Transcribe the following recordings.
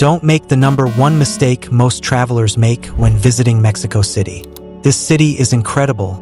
Don't make the number one mistake most travelers make when visiting Mexico City. This city is incredible,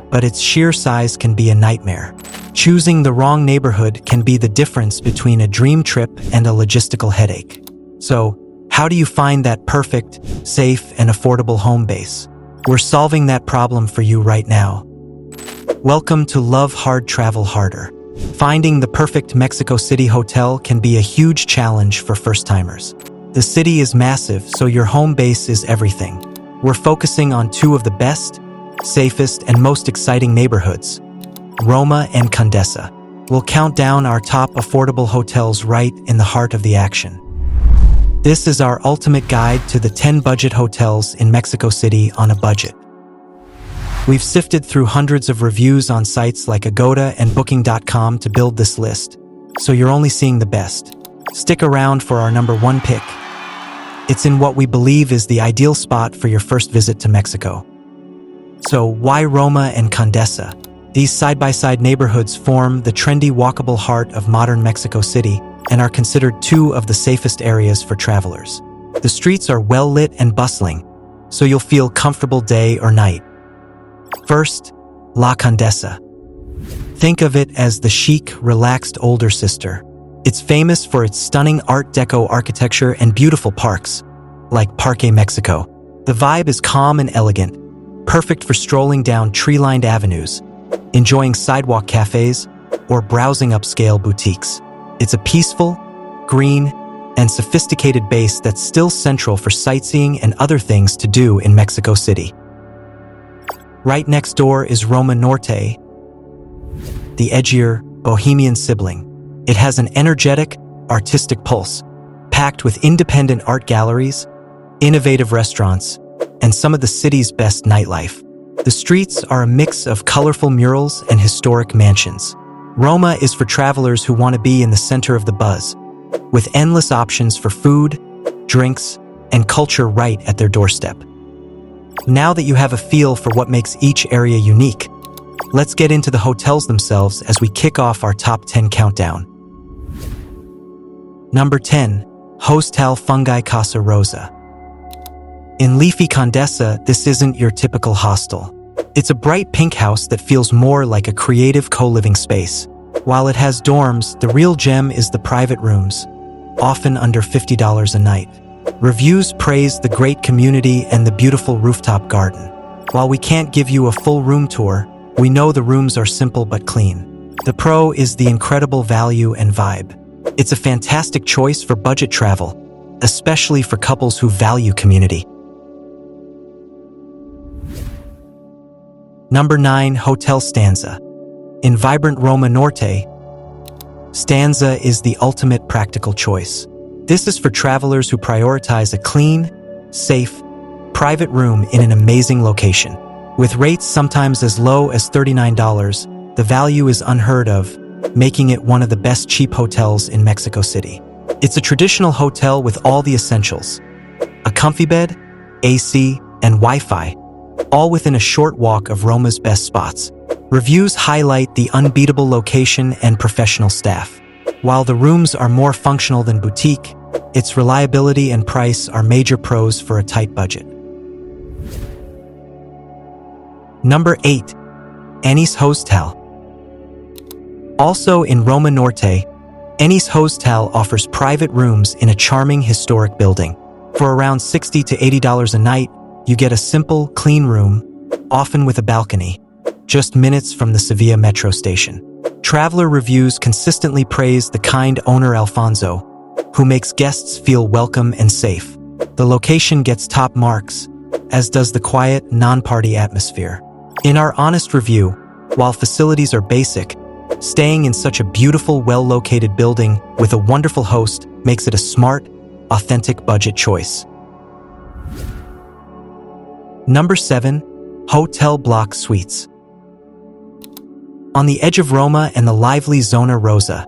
but its sheer size can be a nightmare. Choosing the wrong neighborhood can be the difference between a dream trip and a logistical headache. So, how do you find that perfect, safe, and affordable home base? We're solving that problem for you right now. Welcome to Love Hard Travel Harder. Finding the perfect Mexico City hotel can be a huge challenge for first-timers. The city is massive, so your home base is everything. We're focusing on two of the best, safest, and most exciting neighborhoods, Roma and Condesa. We'll count down our top affordable hotels right in the heart of the action. This is our ultimate guide to the 10 budget hotels in Mexico City on a budget. We've sifted through hundreds of reviews on sites like Agoda and Booking.com to build this list, so you're only seeing the best. Stick around for our number one pick. It's in what we believe is the ideal spot for your first visit to Mexico. So why Roma and Condesa? These side-by-side neighborhoods form the trendy, walkable heart of modern Mexico City and are considered two of the safest areas for travelers. The streets are well-lit and bustling, so you'll feel comfortable day or night. First, La Condesa. Think of it as the chic, relaxed older sister. It's famous for its stunning Art Deco architecture and beautiful parks, like Parque Mexico. The vibe is calm and elegant, perfect for strolling down tree-lined avenues, enjoying sidewalk cafes, or browsing upscale boutiques. It's a peaceful, green, and sophisticated base that's still central for sightseeing and other things to do in Mexico City. Right next door is Roma Norte, the edgier, bohemian sibling. It has an energetic, artistic pulse, packed with independent art galleries, innovative restaurants, and some of the city's best nightlife. The streets are a mix of colorful murals and historic mansions. Roma is for travelers who want to be in the center of the buzz, with endless options for food, drinks, and culture right at their doorstep. Now that you have a feel for what makes each area unique, let's get into the hotels themselves as we kick off our top 10 countdown. Number 10. Hostal Fungi Casa Rosa. In leafy Condesa, this isn't your typical hostel. It's a bright pink house that feels more like a creative co-living space. While it has dorms, the real gem is the private rooms, often under $50 a night. Reviews praise the great community and the beautiful rooftop garden. While we can't give you a full room tour, we know the rooms are simple but clean. The pro is the incredible value and vibe. It's a fantastic choice for budget travel, especially for couples who value community. Number 9. Hotel Stanza. In vibrant Roma Norte, Stanza is the ultimate practical choice. This is for travelers who prioritize a clean, safe, private room in an amazing location. With rates sometimes as low as $39, the value is unheard of, making it one of the best cheap hotels in Mexico City. It's a traditional hotel with all the essentials: a comfy bed, AC, and Wi-Fi, all within a short walk of Roma's best spots. Reviews highlight the unbeatable location and professional staff. While the rooms are more functional than boutique, its reliability and price are major pros for a tight budget. Number 8. Annis Hostal. Also in Roma Norte, Annis Hostal offers private rooms in a charming historic building. For around $60 to $80 a night, you get a simple, clean room, often with a balcony, just minutes from the Sevilla metro station. Traveler reviews consistently praise the kind owner Alfonso, who makes guests feel welcome and safe. The location gets top marks, as does the quiet, non-party atmosphere. In our honest review, while facilities are basic, staying in such a beautiful, well-located building with a wonderful host makes it a smart, authentic budget choice. Number 7. Hotel Block Suites. On the edge of Roma and the lively Zona Rosa,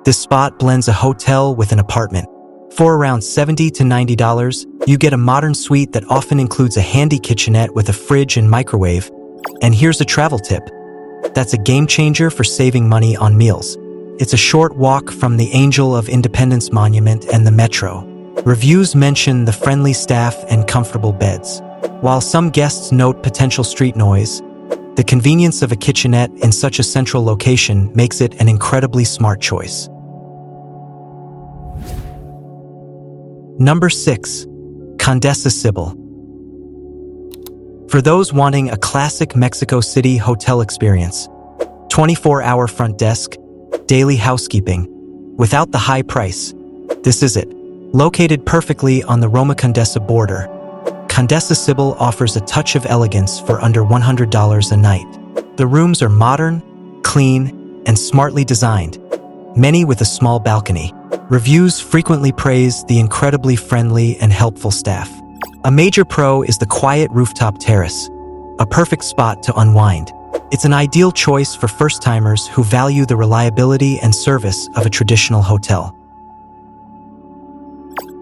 this spot blends a hotel with an apartment. For around $70 to $90, you get a modern suite that often includes a handy kitchenette with a fridge and microwave. And here's a travel tip. That's a game changer for saving money on meals. It's a short walk from the Angel of Independence Monument and the metro, Reviews mention the friendly staff and comfortable beds. While some guests note potential street noise, the convenience of a kitchenette in such a central location makes it an incredibly smart choice. Number 6. Condesa Cibel. For those wanting a classic Mexico City hotel experience, 24-hour front desk, daily housekeeping, without the high price, this is it. Located perfectly on the Roma Condesa border, Condesa Cibel offers a touch of elegance for under $100 a night. The rooms are modern, clean, and smartly designed, many with a small balcony. Reviews frequently praise the incredibly friendly and helpful staff. A major pro is the quiet rooftop terrace, a perfect spot to unwind. It's an ideal choice for first-timers who value the reliability and service of a traditional hotel.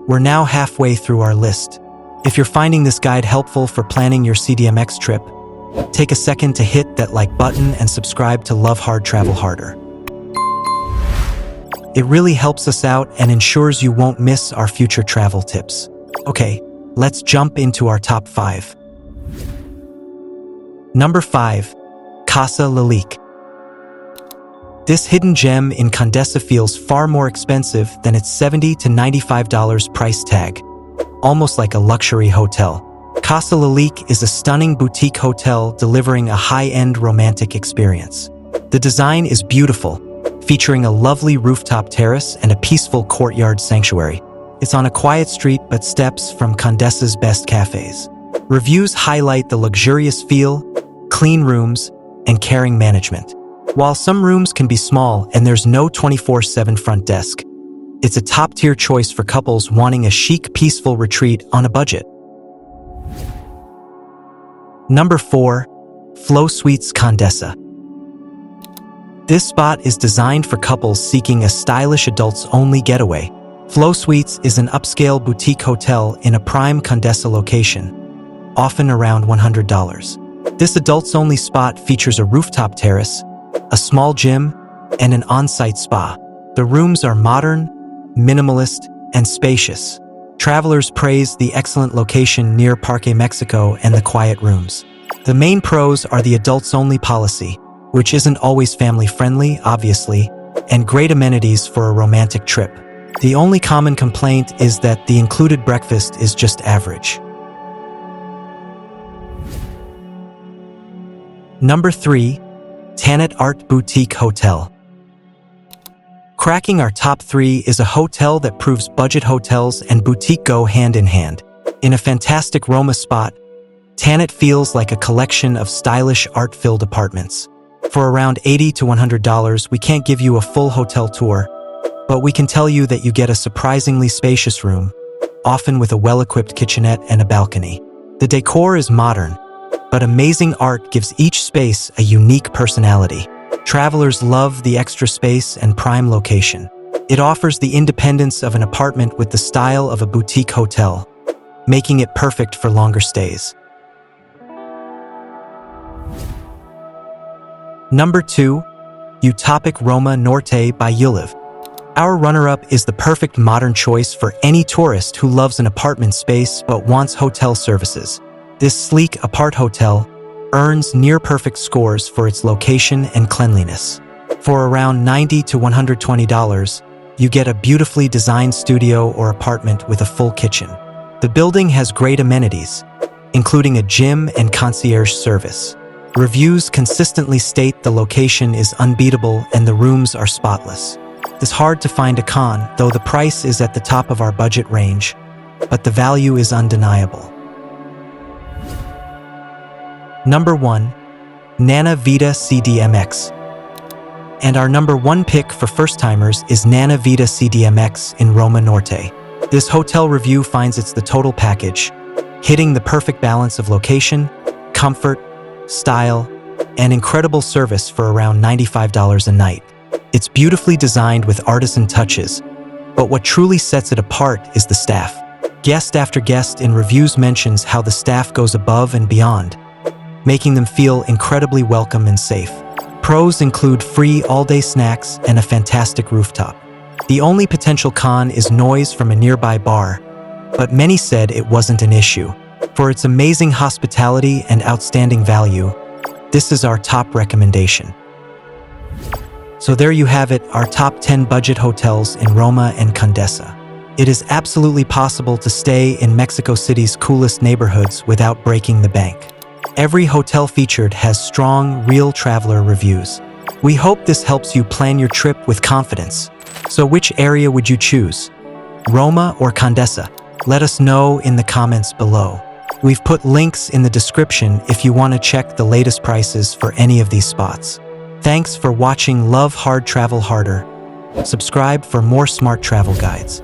We're now halfway through our list. If you're finding this guide helpful for planning your CDMX trip, take a second to hit that like button and subscribe to Love Hard Travel Harder. It really helps us out and ensures you won't miss our future travel tips. Okay, let's jump into our top 5. Number 5. Casa LALIQUE. This hidden gem in Condesa feels far more expensive than its $70 to $95 price tag, almost like a luxury hotel. Casa LALIQUE is a stunning boutique hotel delivering a high-end romantic experience. The design is beautiful, featuring a lovely rooftop terrace and a peaceful courtyard sanctuary. It's on a quiet street but steps from Condesa's best cafes. Reviews highlight the luxurious feel, clean rooms, and caring management. While some rooms can be small and there's no 24/7 front desk, it's a top-tier choice for couples wanting a chic, peaceful retreat on a budget. Number 4. FlowSuites Condesa. This spot is designed for couples seeking a stylish adults-only getaway. FlowSuites is an upscale boutique hotel in a prime Condesa location, often around $100. This adults-only spot features a rooftop terrace, a small gym, and an on-site spa. The rooms are modern, minimalist, and spacious. Travelers praise the excellent location near Parque Mexico and the quiet rooms. The main pros are the adults-only policy, which isn't always family-friendly, obviously, and great amenities for a romantic trip. The only common complaint is that the included breakfast is just average. Number 3. Tanat Art Boutique Hotel. Cracking our top 3 is a hotel that proves budget hotels and boutique go hand in hand. In a fantastic Roma spot, Tanat feels like a collection of stylish art-filled apartments. For around $80 to $100, we can't give you a full hotel tour, but we can tell you that you get a surprisingly spacious room, often with a well-equipped kitchenette and a balcony. The decor is modern, but amazing art gives each space a unique personality. Travelers love the extra space and prime location. It offers the independence of an apartment with the style of a boutique hotel, making it perfect for longer stays. Number 2. UTOPIC Roma Norte by ULIV. Our runner-up is the perfect modern choice for any tourist who loves an apartment space but wants hotel services. This sleek apart hotel earns near-perfect scores for its location and cleanliness. For around $90 to $120, you get a beautifully designed studio or apartment with a full kitchen. The building has great amenities, including a gym and concierge service. Reviews consistently state the location is unbeatable and the rooms are spotless. It's hard to find a con, though the price is at the top of our budget range, but the value is undeniable. Number 1. Nana Vida CDMX. And our number 1 pick for first-timers is Nana Vida CDMX in Roma Norte. This hotel review finds it's the total package, hitting the perfect balance of location, comfort, style, and incredible service for around $95 a night. It's beautifully designed with artisan touches, but what truly sets it apart is the staff. Guest after guest in reviews mentions how the staff goes above and beyond, making them feel incredibly welcome and safe. Pros include free all-day snacks and a fantastic rooftop. The only potential con is noise from a nearby bar, but many said it wasn't an issue. For its amazing hospitality and outstanding value, this is our top recommendation. So there you have it, our top 10 budget hotels in Roma and Condesa. It is absolutely possible to stay in Mexico City's coolest neighborhoods without breaking the bank. Every hotel featured has strong, real traveler reviews. We hope this helps you plan your trip with confidence. So which area would you choose? Roma or Condesa? Let us know in the comments below. We've put links in the description if you want to check the latest prices for any of these spots. Thanks for watching Love Hard Travel Harder. Subscribe for more smart travel guides.